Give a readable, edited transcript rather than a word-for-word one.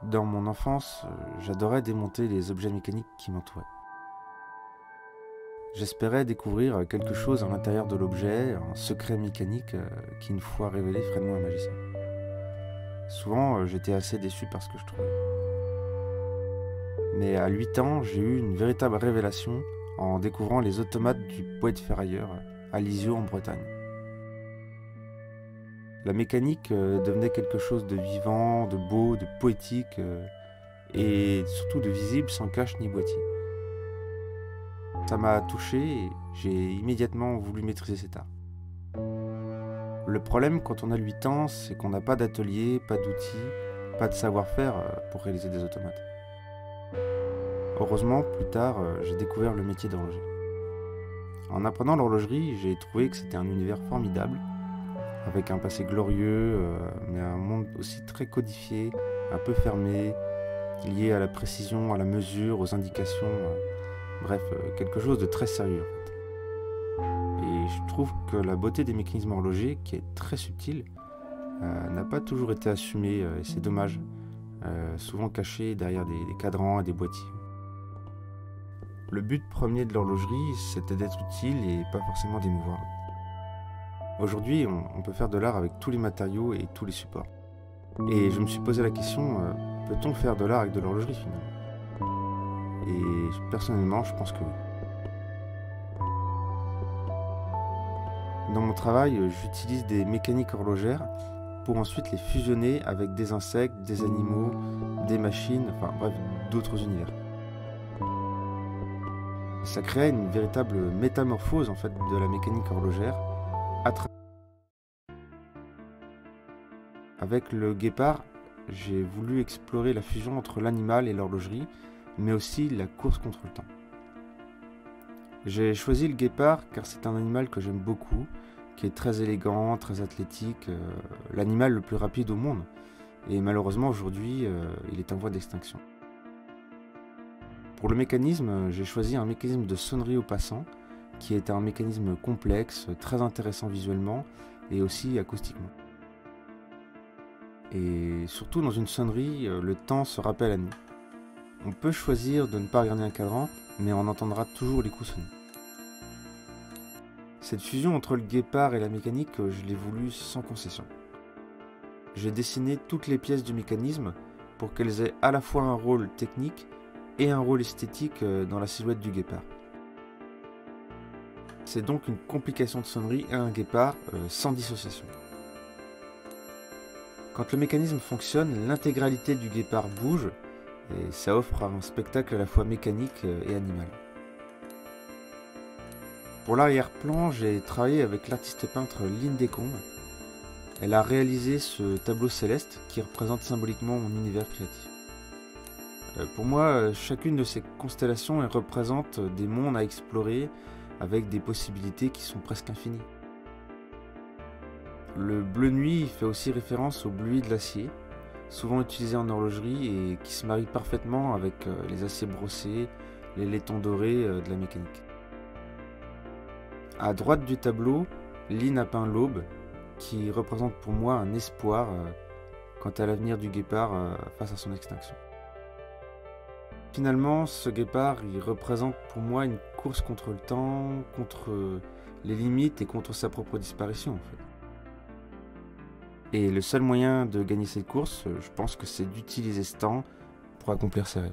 Dans mon enfance, j'adorais démonter les objets mécaniques qui m'entouraient. J'espérais découvrir quelque chose à l'intérieur de l'objet, un secret mécanique qui, une fois révélé, ferait de moi un magicien. Souvent, j'étais assez déçu par ce que je trouvais. Mais à 8 ans, j'ai eu une véritable révélation en découvrant les automates du poète ferrailleur à Lisieux en Bretagne. La mécanique devenait quelque chose de vivant, de beau, de poétique et surtout de visible sans cache ni boîtier. Ça m'a touché et j'ai immédiatement voulu maîtriser cet art. Le problème quand on a 8 ans, c'est qu'on n'a pas d'atelier, pas d'outils, pas de savoir-faire pour réaliser des automates. Heureusement, plus tard, j'ai découvert le métier d'horloger. En apprenant l'horlogerie, j'ai trouvé que c'était un univers formidable, avec un passé glorieux, mais un monde aussi très codifié, un peu fermé, lié à la précision, à la mesure, aux indications, bref, quelque chose de très sérieux en fait. Et je trouve que la beauté des mécanismes horlogers, qui est très subtile, n'a pas toujours été assumée, et c'est dommage, souvent caché derrière des cadrans et des boîtiers. Le but premier de l'horlogerie, c'était d'être utile et pas forcément d'émouvoir. Aujourd'hui, on peut faire de l'art avec tous les matériaux et tous les supports. Et je me suis posé la question, peut-on faire de l'art avec de l'horlogerie finalement? Et personnellement, je pense que oui. Dans mon travail, j'utilise des mécaniques horlogères pour ensuite les fusionner avec des insectes, des animaux, des machines, enfin bref, d'autres univers. Ça crée une véritable métamorphose en fait de la mécanique horlogère. Avec le guépard, j'ai voulu explorer la fusion entre l'animal et l'horlogerie, mais aussi la course contre le temps. J'ai choisi le guépard car c'est un animal que j'aime beaucoup, qui est très élégant, très athlétique, l'animal le plus rapide au monde. Et malheureusement aujourd'hui, il est en voie d'extinction. Pour le mécanisme, j'ai choisi un mécanisme de sonnerie au passant, qui est un mécanisme complexe, très intéressant visuellement et aussi acoustiquement. Et surtout dans une sonnerie, le temps se rappelle à nous. On peut choisir de ne pas regarder un cadran, mais on entendra toujours les coups sonner. Cette fusion entre le guépard et la mécanique, je l'ai voulu sans concession. J'ai dessiné toutes les pièces du mécanisme pour qu'elles aient à la fois un rôle technique et un rôle esthétique dans la silhouette du guépard. C'est donc une complication de sonnerie et un guépard sans dissociation. Quand le mécanisme fonctionne, l'intégralité du guépard bouge et ça offre un spectacle à la fois mécanique et animal. Pour l'arrière-plan, j'ai travaillé avec l'artiste peintre Line Descombes. Elle a réalisé ce tableau céleste qui représente symboliquement mon univers créatif. Pour moi, chacune de ces constellations représente des mondes à explorer avec des possibilités qui sont presque infinies. Le bleu nuit fait aussi référence au bleuet de l'acier, souvent utilisé en horlogerie et qui se marie parfaitement avec les aciers brossés, les laitons dorés de la mécanique. À droite du tableau, Line a peint l'aube, qui représente pour moi un espoir quant à l'avenir du guépard face à son extinction. Finalement, ce guépard, il représente pour moi une course contre le temps, contre les limites et contre sa propre disparition en fait. Et le seul moyen de gagner cette course, je pense que c'est d'utiliser ce temps pour accomplir ses rêves.